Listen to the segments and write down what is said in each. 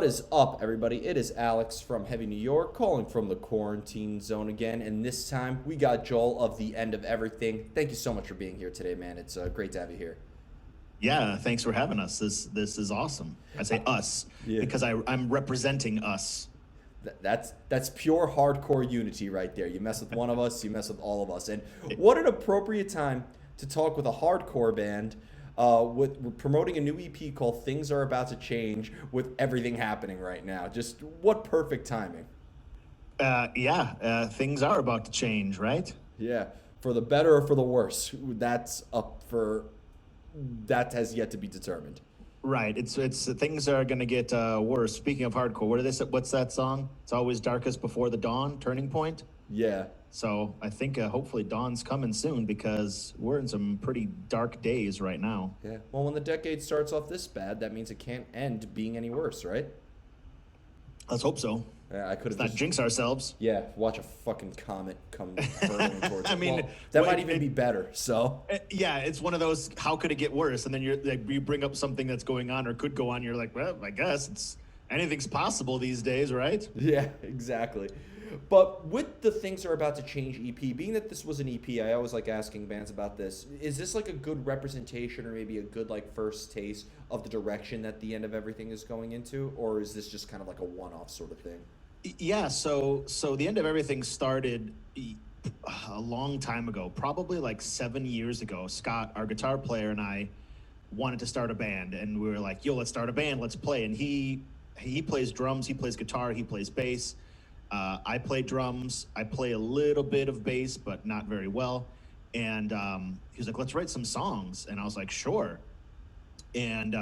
is up, everybody? It is Alex from Heavy New York, calling from the quarantine zone again, and this time we got Joel of The End of Everything. Thank you so much for being here today, man. It's great to have you here. Yeah, thanks for having us. This is awesome. I say us Yeah. because I'm representing us. That's pure hardcore unity right there. You mess with one of us, you mess with all of us. And what an appropriate time to talk with a hardcore band. We're promoting a new EP called Things Are About to Change with everything happening right now. Just what perfect timing. Things are about to change, right? Yeah, for the better or for the worse. That has yet to be determined. Right. It's things are gonna get worse. Speaking of hardcore, what did they say? What's that song? It's always darkest before the dawn. Turning Point. Yeah. So I think hopefully dawn's coming soon because we're in some pretty dark days right now. Yeah. Well, when the decade starts off this bad, that means it can't end being any worse, right? Let's hope so. Yeah, I could Let's have not jinx ourselves. Yeah, watch a fucking comet come hurtling towards. I mean, well, that well, might even be better. So. Yeah, it's one of those. How could it get worse? And then you bring up something that's going on or could go on. You're like, well, I guess it's anything's possible these days, right? Yeah, exactly. But with the Things Are About to Change EP, being that this was an EP, I always like asking bands about this. Is this like a good representation or maybe a good like first taste of the direction that The End of Everything is going into? Or is this just kind of like a one-off sort of thing? Yeah. So the end of everything started a long time ago, probably like 7 years ago. Scott, our guitar player, and I wanted to start a band, and we were like, "Yo, let's start a band. Let's play." And he plays drums, he plays guitar, he plays bass. I play drums. I play a little bit of bass, but not very well. And he was like, "Let's write some songs." And I was like, "Sure." And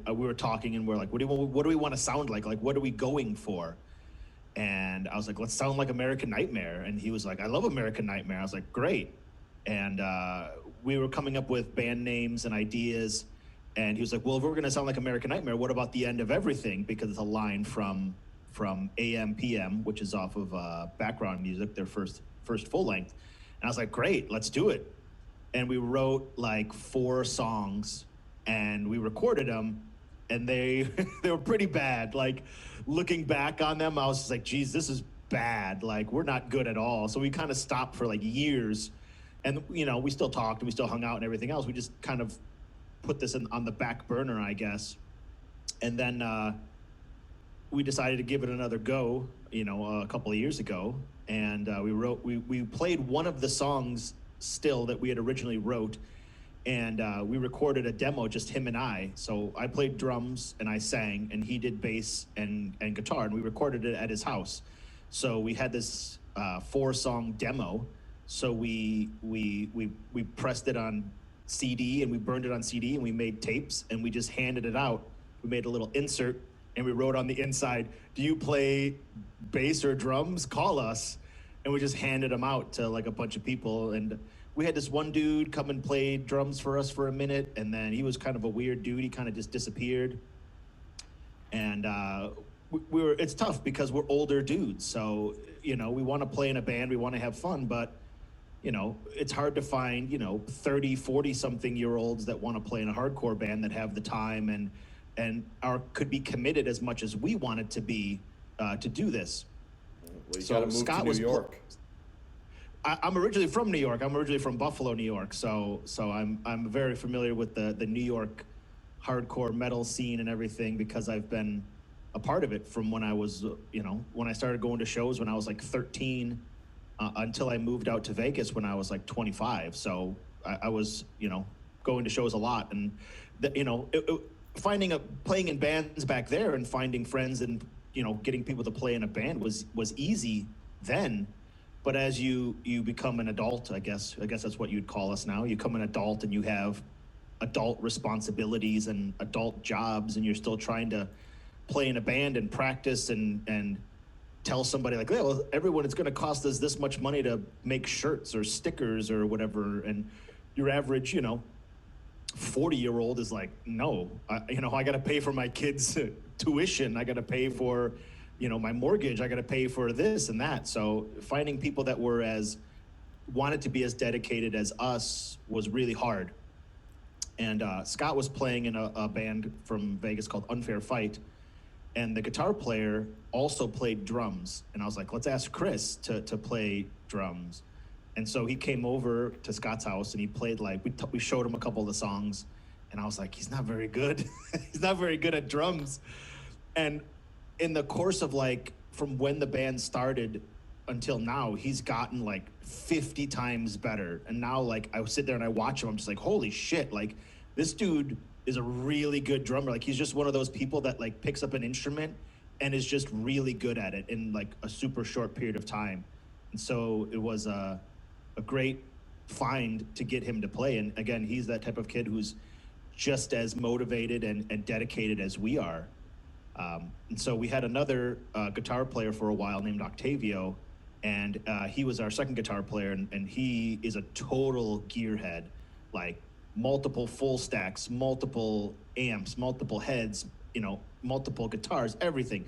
we were talking, and we're like, what do we want to sound like? Like, what are we going for?" And I was like, "Let's sound like American Nightmare." And he was like, "I love American Nightmare." I was like, "Great." And we were coming up with band names and ideas. And he was like, "Well, if we're going to sound like American Nightmare, what about The End of Everything?" Because it's a line from AM PM, which is off of Background Music, their first full length. And I was like, "Great, let's do it." And we wrote like 4 songs, and we recorded them, and they they were pretty bad. Like looking back on them, I was just like, "Geez, this is bad. Like we're not good at all." So we kind of stopped for like years, and we still talked and we still hung out and everything else. We just kind of put this on the back burner, I guess. And then we decided to give it another go, a couple of years ago, and we played one of the songs still that we had originally wrote, and we recorded a demo, just him and I. So I played drums and I sang, and he did bass and guitar, and we recorded it at his house. So we had this 4-song demo. So we pressed it on CD, and we burned it on CD, and we made tapes, and we just handed it out. We made a little insert, and we wrote on the inside, "Do you play bass or drums? Call us." And we just handed them out to like a bunch of people. And we had this one dude come and play drums for us for a minute, and then he was kind of a weird dude. He kind of just disappeared. And it's tough because we're older dudes. So, we want to play in a band, we want to have fun, but it's hard to find, 30, 40 something year olds that want to play in a hardcore band that have the time and could be committed as much as we wanted to be to do this. Well, you got to move to New York. I'm originally from New York. I'm originally from Buffalo, New York. So I'm very familiar with the New York hardcore metal scene and everything because I've been a part of it from when I was, when I started going to shows when I was like 13 until I moved out to Vegas when I was like 25. So I was, going to shows a lot, and playing in bands back there and finding friends and getting people to play in a band was easy then. But as you become an adult, I guess that's what you'd call us now. You become an adult and you have adult responsibilities and adult jobs, and you're still trying to play in a band and practice and tell somebody like, "Yeah, well, everyone, it's going to cost us this much money to make shirts or stickers or whatever." And your average, 40-year-old is like, "No, I got to pay for my kids' tuition. I got to pay for, my mortgage. I got to pay for this and that." So finding people that wanted to be as dedicated as us was really hard. And Scott was playing in a band from Vegas called Unfair Fight. and the guitar player also played drums. And I was like, let's ask Chris to play drums. And so he came over to Scott's house and he played like, we showed him a couple of the songs. And I was like, he's not very good. He's not very good at drums. And in the course of like, from when the band started until now, he's gotten like 50 times better. And now like I sit there and I watch him, I'm just like, holy shit, like this dude is a really good drummer. Like he's just one of those people that like picks up an instrument and is just really good at it in like a super short period of time. And so it was a great find to get him to play. And again, he's that type of kid who's just as motivated and dedicated as we are. And so we had another guitar player for a while named Octavio, and he was our second guitar player, and he is a total gearhead, like multiple full stacks, multiple amps, multiple heads, you know, multiple guitars, everything.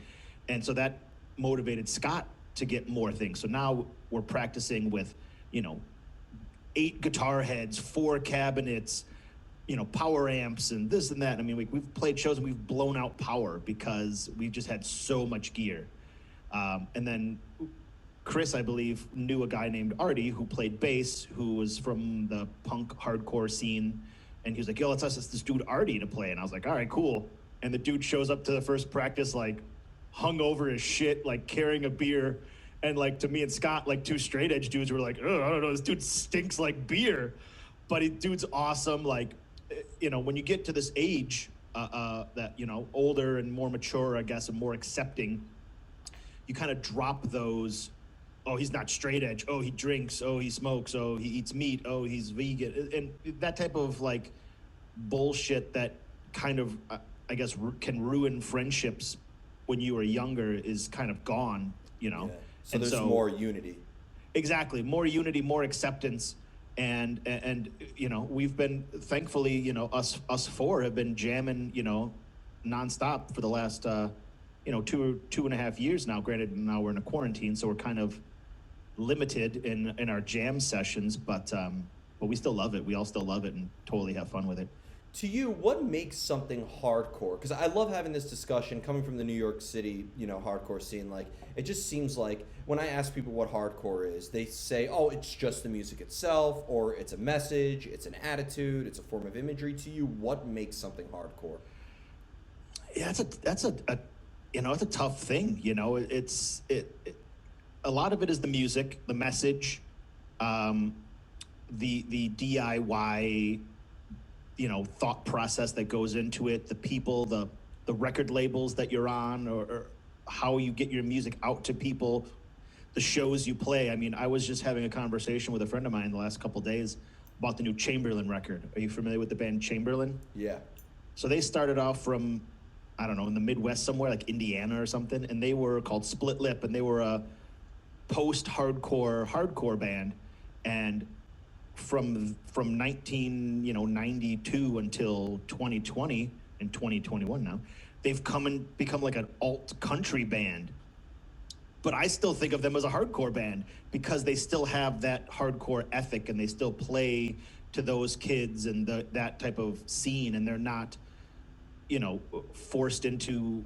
And so that motivated Scott to get more things. So now we're practicing with, you know, 8 guitar heads, 4 cabinets, you know, power amps and this and that. I mean, we've played shows and we've blown out power because we've just had so much gear. And then Chris, I believe, knew a guy named Artie who played bass, who was from the punk hardcore scene. And he was like, yo, let's ask this dude Artie to play. And I was like, all right, cool. And the dude shows up to the first practice, like hung over his shit, like carrying a beer. And like to me and Scott, like 2 straight edge dudes were like, oh, I don't know, this dude stinks like beer. But dude's awesome. Like, you know, when you get to this age that, you know, older and more mature, I guess, and more accepting, you kind of drop those, oh, he's not straight edge, oh, he drinks, oh, he smokes, oh, he eats meat, oh, he's vegan, and that type of like bullshit that kind of, I guess, can ruin friendships when you were younger is kind of gone, you know? Yeah. So there's more unity. Exactly, more unity, more acceptance. And you know, we've been, thankfully, you know, us 4 have been jamming, you know, nonstop for the last you know, 2.5 years now. Granted, now we're in a quarantine, so we're kind of limited in our jam sessions, but we still love it. We all still love it and totally have fun with it. To you, what makes something hardcore? Because I love having this discussion coming from the New York City, you know, hardcore scene. Like, it just seems like when I ask people what hardcore is, they say, oh, it's just the music itself, or it's a message, it's an attitude, it's a form of imagery. To you, what makes something hardcore? Yeah, that's a you know, it's a tough thing. You know, a lot of it is the music, the message, the DIY, you know, thought process that goes into it, the people, the record labels that you're on, or how you get your music out to people, the shows you play. I mean, I was just having a conversation with a friend of mine the last couple of days about the new Chamberlain record. Are you familiar with the band Chamberlain? Yeah. So they started off from, I don't know, in the Midwest somewhere, like Indiana or something, and they were called Split Lip, and they were a post-hardcore band. And from 1992 until 2020 and 2021 now, they've come and become like an alt country band. But I still think of them as a hardcore band because they still have that hardcore ethic and they still play to those kids and that type of scene, and they're not, you know, forced into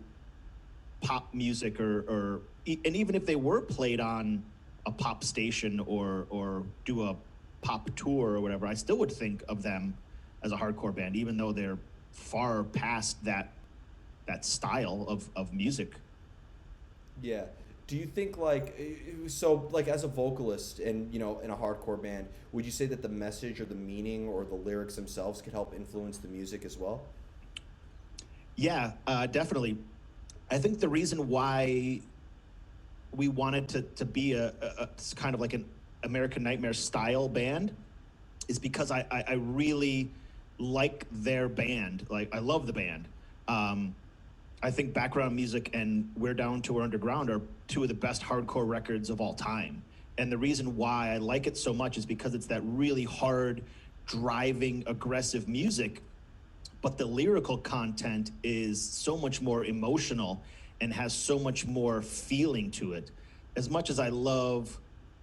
pop music and even if they were played on a pop station or do a pop tour or whatever, I still would think of them as a hardcore band, even though they're far past that style of music. Yeah. Do you think like, so like as a vocalist and, you know, in a hardcore band, would you say that the message or the meaning or the lyrics themselves could help influence the music as well? Yeah, definitely. I think the reason why we wanted to be a kind of like an American Nightmare style band is because I really like their band. Like, I love the band. I think Background Music and We're Down to Our Underground are 2 of the best hardcore records of all time. And the reason why I like it so much is because it's that really hard, driving, aggressive music, but the lyrical content is so much more emotional and has so much more feeling to it. As much as I love,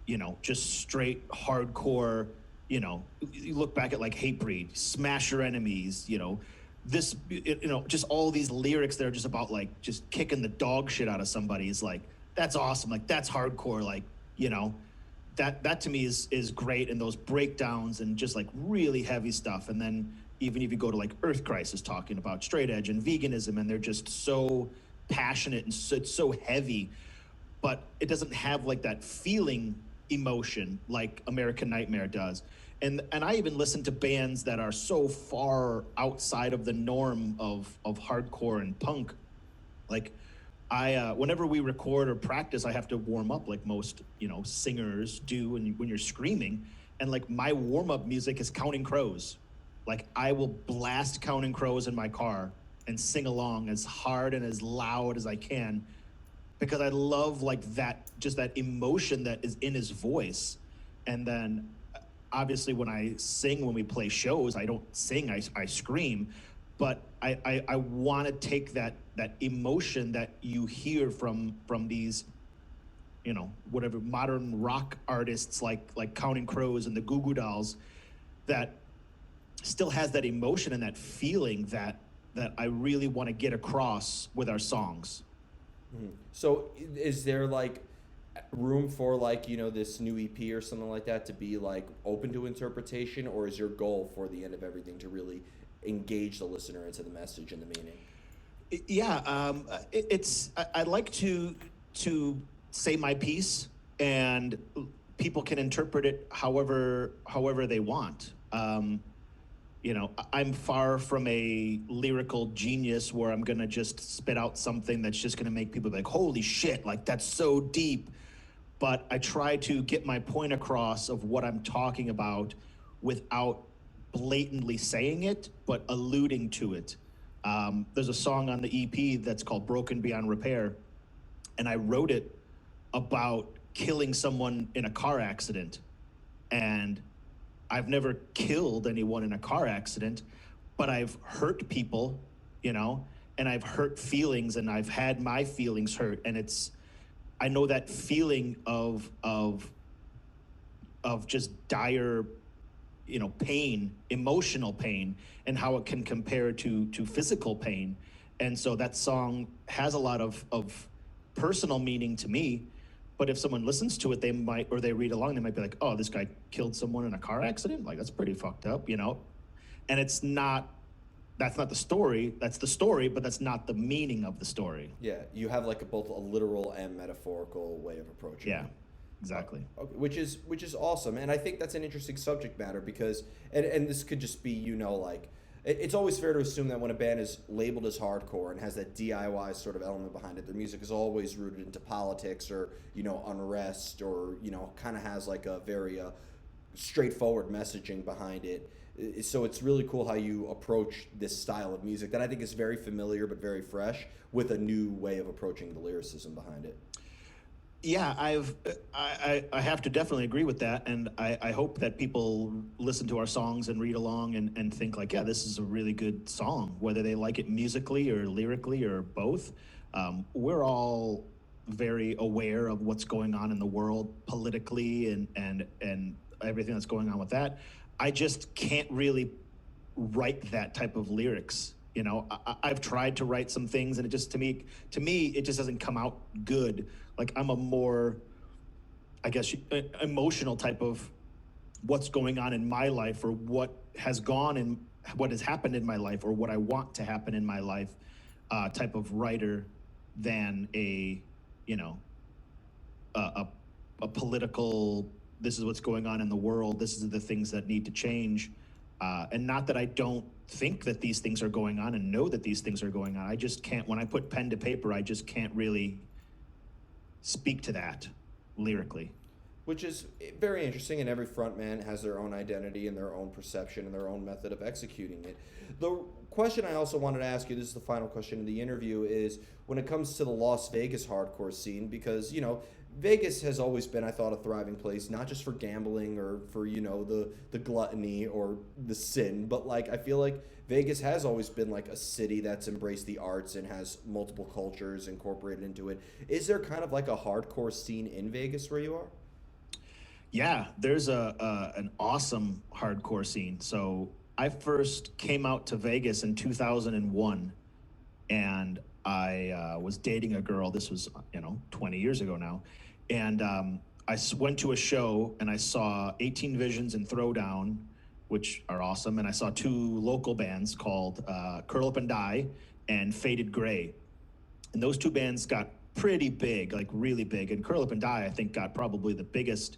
you know, just straight hardcore, you know, you look back at like Hatebreed, Smash Your Enemies, you know, just all these lyrics that are just about like just kicking the dog shit out of somebody is like, that's awesome. Like that's hardcore. Like, you know, that to me is great. And those breakdowns and just like really heavy stuff. And then even if you go to like Earth Crisis talking about straight edge and veganism, and they're just so passionate and it's so heavy, but it doesn't have like that feeling emotion like American Nightmare does. And I even listen to bands that are so far outside of the norm of hardcore and punk. Like I whenever we record or practice, I have to warm up like most, singers do when you're screaming. And like my warm-up music is Counting Crows. Like I will blast Counting Crows in my car and sing along as hard and as loud as I can, because I love like that emotion that is in his voice. And then obviously when I sing, when we play shows, I don't sing, I scream. But I want to take that emotion that you hear from these, whatever modern rock artists like Counting Crows and the Goo Goo Dolls, that still has that emotion and that feeling that I really want to get across with our songs. So is there like room for like, this new EP or something like that to be like open to interpretation, or is your goal for the end of everything to really engage the listener into the message and the meaning? Yeah, I like to say my piece, and people can interpret it however they want. I'm far from a lyrical genius where I'm gonna just spit out something that's just gonna make people be like, holy shit, like that's so deep. But I try to get my point across of what I'm talking about without blatantly saying it, but alluding to it. There's a song on the EP that's called Broken Beyond Repair, and I wrote it about killing someone in a car accident. And I've never killed anyone in a car accident, but I've hurt people, and I've hurt feelings, and I've had my feelings hurt. And I know that feeling of just dire, pain, emotional pain, and how it can compare to physical pain. And so that song has a lot of personal meaning to me. But if someone listens to it, or they read along, they might be like, oh, this guy killed someone in a car accident? Like, that's pretty fucked up, And that's not the story. That's the story, but that's not the meaning of the story. Yeah, you have like both a literal and metaphorical way of approaching it. Yeah, exactly. Okay, which is awesome, and I think that's an interesting subject matter because, and this could just be, like, it's always fair to assume that when a band is labeled as hardcore and has that DIY sort of element behind it, their music is always rooted into politics or, unrest, or, kind of has like a very straightforward messaging behind it. So it's really cool how you approach this style of music that I think is very familiar but very fresh, with a new way of approaching the lyricism behind it. Yeah, I have to definitely agree with that, and I hope that people listen to our songs and read along and think like, yeah, this is a really good song, whether they like it musically or lyrically or both. We're all very aware of what's going on in the world politically and everything that's going on with that. I just can't really write that type of lyrics. I've tried to write some things, and it just to me it just doesn't come out good. Like I'm a more, I guess, emotional type of what's going on in my life, or what has gone and what has happened in my life, or what I want to happen in my life, type of writer, than a political. This is what's going on in the world. This is the things that need to change. And not that I don't think that these things are going on and know that these things are going on. I just can't, when I put pen to paper, I just can't really speak to that lyrically. Which is very interesting, and every frontman has their own identity and their own perception and their own method of executing it. The question I also wanted to ask you, this is the final question of the interview, is when it comes to the Las Vegas hardcore scene, because, Vegas has always been, I thought, a thriving place, not just for gambling or for, the gluttony or the sin, but like I feel like Vegas has always been like a city that's embraced the arts and has multiple cultures incorporated into it. Is there kind of like a hardcore scene in Vegas where you are? Yeah, there's an awesome hardcore scene. So I first came out to Vegas in 2001, and I was dating a girl. This was 20 years ago now, and went to a show and I saw 18 Visions and Throwdown, which are awesome, and I saw two local bands called Curl Up and Die and Faded Gray, and those two bands got pretty big, like really big. And Curl Up and Die, I think, got probably the biggest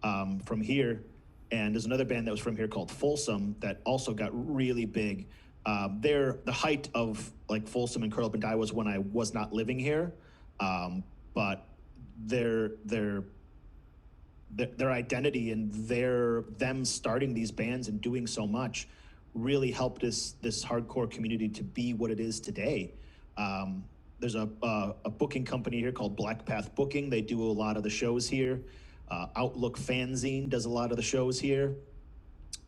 from here. And there's another band that was from here called Folsom that also got really big. The height of like Folsom and Curl Up and Die was when I was not living here, but their identity and them starting these bands and doing so much really helped this hardcore community to be what it is today. There's a booking company here called Black Path Booking. They do a lot of the shows here. Outlook Fanzine does a lot of the shows here,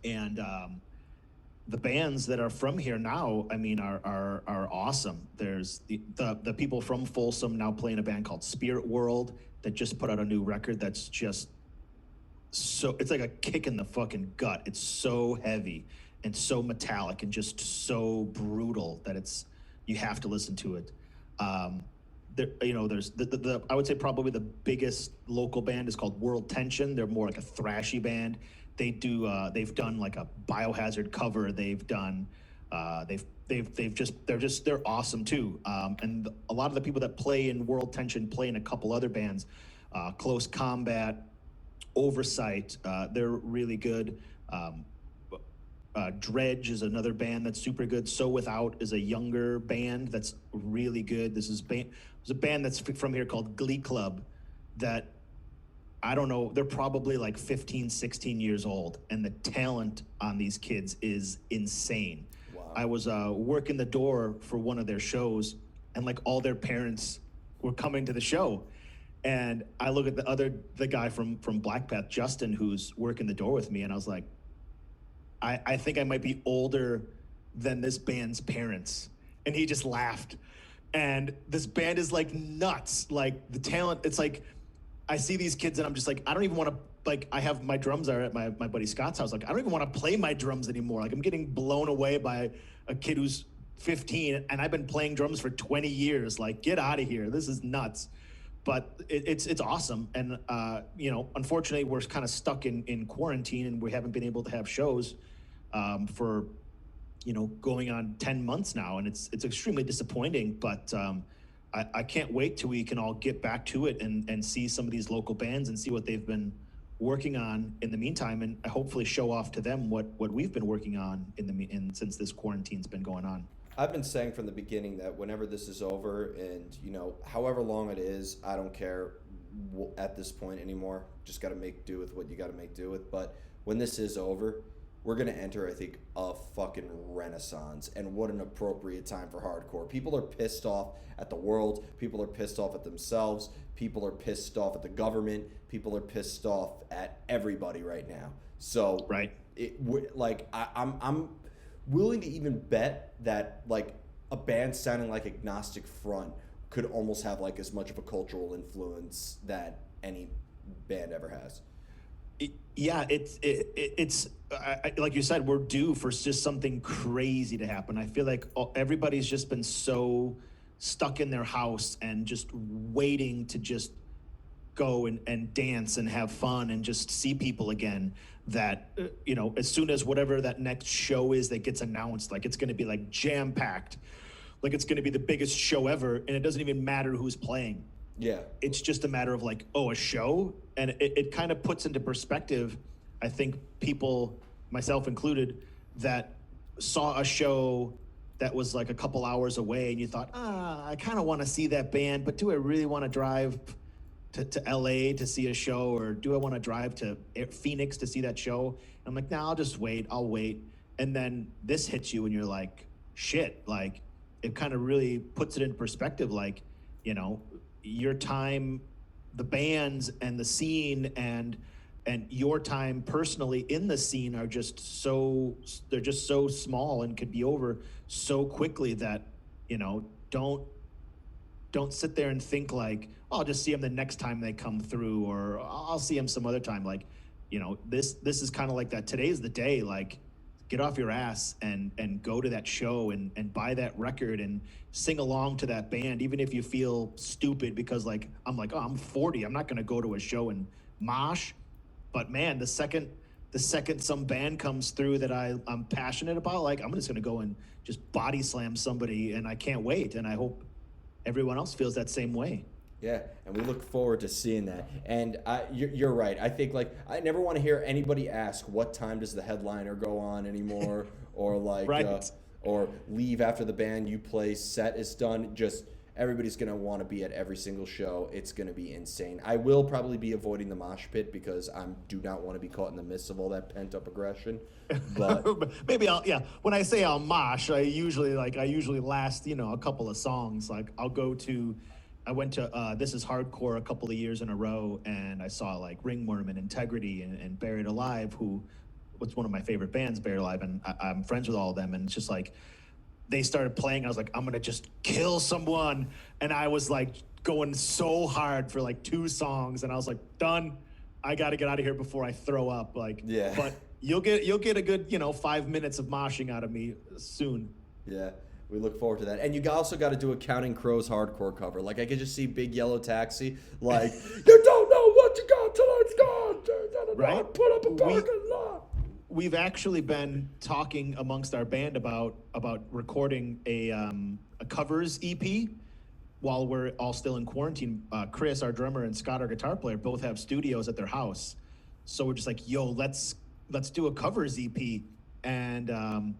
and the bands that are from here now, I mean, are awesome. There's the people from Folsom now playing a band called Spirit World that just put out a new record that's just it's like a kick in the fucking gut. It's so heavy and so metallic and just so brutal that you have to listen to it. There's I would say probably the biggest local band is called World Tension. They're more like a thrashy band. They've done like a Biohazard cover. They've done they're awesome too. And a lot of the people that play in World Tension play in a couple other bands, Close Combat, Oversight. They're really good. Dredge is another band that's super good. So Without is a younger band that's really good. There's a band that's from here called Glee Club that, I don't know, they're probably like 15, 16 years old, and the talent on these kids is insane. Wow. I was working the door for one of their shows, and like all their parents were coming to the show. And I look at the guy from Black Path, Justin, who's working the door with me, and I was like, I think I might be older than this band's parents. And he just laughed. And this band is like nuts. Like the talent, it's like, I see these kids and I'm just like, I don't even want to, like, I have my drums are at my buddy Scott's house. Like, I don't even want to play my drums anymore. Like, I'm getting blown away by a kid who's 15 and I've been playing drums for 20 years. Like, get out of here. This is nuts. But it's awesome. And, unfortunately, we're kind of stuck in quarantine and we haven't been able to have shows for, going on 10 months now. And it's extremely disappointing. But I can't wait till we can all get back to it and see some of these local bands and see what they've been working on in the meantime, and hopefully show off to them what we've been working on since this quarantine's been going on. I've been saying from the beginning that whenever this is over and, however long it is, I don't care at this point anymore. Just got to make do with what you got to make do with. But when this is over, we're going to enter, I think, a fucking renaissance. And what an appropriate time for hardcore. People are pissed off at the world. People are pissed off at themselves. People are pissed off at the government. People are pissed off at everybody right now. So, right. I'm willing to even bet that like a band sounding like Agnostic Front could almost have like as much of a cultural influence that any band ever has. It's like you said, we're due for just something crazy to happen. I feel like everybody's just been so stuck in their house and just waiting to just go and dance and have fun and just see people again, that as soon as whatever that next show is that gets announced, like it's going to be like jam packed, like it's going to be the biggest show ever, and it doesn't even matter who's playing. Yeah, it's just a matter of like, a show, and it kind of puts into perspective, I think, people, myself included, that saw a show that was like a couple hours away and you thought, I kind of want to see that band, but do I really want to drive to LA to see a show, or do I want to drive to Phoenix to see that show? And I'm like, I'll just wait. I'll wait. And then this hits you and you're like, shit, like it kind of really puts it into perspective. Like, your time, the bands and the scene and your time personally in the scene are just they're just so small and could be over so quickly that, don't sit there and think like, I'll just see them the next time they come through, or I'll see them some other time. Like, this is kind of like that. Today's the day. Like, get off your ass and go to that show and buy that record and sing along to that band, even if you feel stupid because like I'm like, oh, I'm 40. I'm not gonna go to a show and mosh. But man, the second some band comes through that I'm passionate about, like I'm just gonna go and just body slam somebody, and I can't wait. And I hope everyone else feels that same way. Yeah, and we look forward to seeing that. And you're right. I think like I never want to hear anybody ask what time does the headliner go on anymore, or like, Right. or leave after the band you play set is done. Just everybody's gonna want to be at every single show. It's gonna be insane. I will probably be avoiding the mosh pit because I do not want to be caught in the midst of all that pent up aggression. But Maybe I'll, yeah. When I say I'll mosh, I usually last a couple of songs. Like I went to This Is Hardcore a couple of years in a row, and I saw like Ringworm and Integrity and Buried Alive, who was one of my favorite bands, Buried Alive, and I'm friends with all of them. And it's just like they started playing. I was like, I'm gonna just kill someone, and I was like going so hard for like 2 songs, and I was like, done. I got to get out of here before I throw up. Like, Yeah. But you'll get a good 5 minutes of moshing out of me soon. yeah, we look forward to that. And you also got to do a Counting Crows hardcore cover. Like I could just see Big Yellow Taxi, like you don't know what you got till it's gone. Right? Put up a parking lot. We've actually been talking amongst our band about recording a covers EP while we're all still in quarantine. Chris, our drummer, and Scott, our guitar player, both have studios at their house. So we're just like, yo, let's do a covers EP, and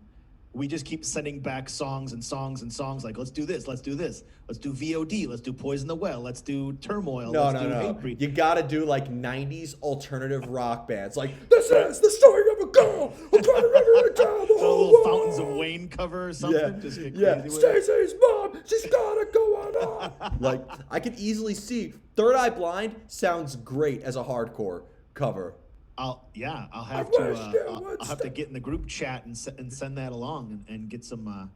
we just keep sending back songs and songs and songs. Like, let's do this, let's do VOD, let's do Poison the Well, let's do Turmoil, No, let's do no. Hatebreed. You got to do like 90s alternative rock bands. Like, this is the story of a girl who brought a record down the A whole little world. Fountains of Wayne cover or something. Yeah, Just get yeah. crazy with it. Stacey's mom, she's got it going on. Like, I could easily see Third Eye Blind sounds great as a hardcore cover. I'll have I wish you I'll would have to get in the group chat and send that along and get some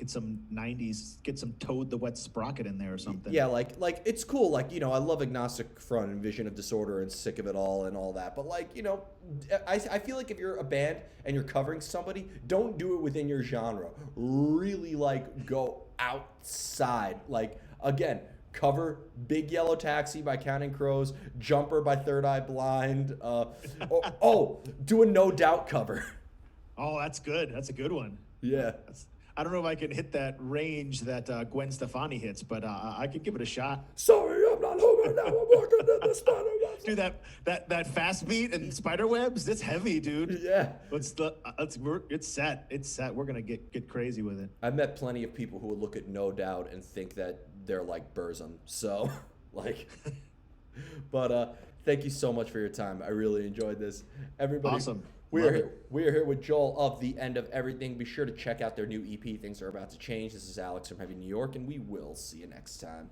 90s, get some Toad the Wet Sprocket in there or something. Yeah, like it's cool. Like, I love Agnostic Front and Vision of Disorder and Sick of It All and all that. But like, I feel like if you're a band and you're covering somebody, don't do it within your genre. Really like go outside. Like again, cover Big Yellow Taxi by Counting Crows, Jumper by Third Eye Blind. Do a No Doubt cover. Oh, that's good. That's a good one. Yeah. I don't know if I can hit that range that Gwen Stefani hits, but I could give it a shot. Sorry, I'm not home right now. I'm working in the spider webs. Dude, that fast beat and spider webs, it's heavy, dude. Yeah. It's set. It's set. We're gonna get crazy with it. I've met plenty of people who would look at No Doubt and think that they're like Burzum. So, like, but thank you so much for your time. I really enjoyed this. Everybody, Awesome. We Love are it. here with Joel of The End of Everything. Be sure to check out their new EP. Things are about to change. This is Alex from Heavy New York, and we will see you next time.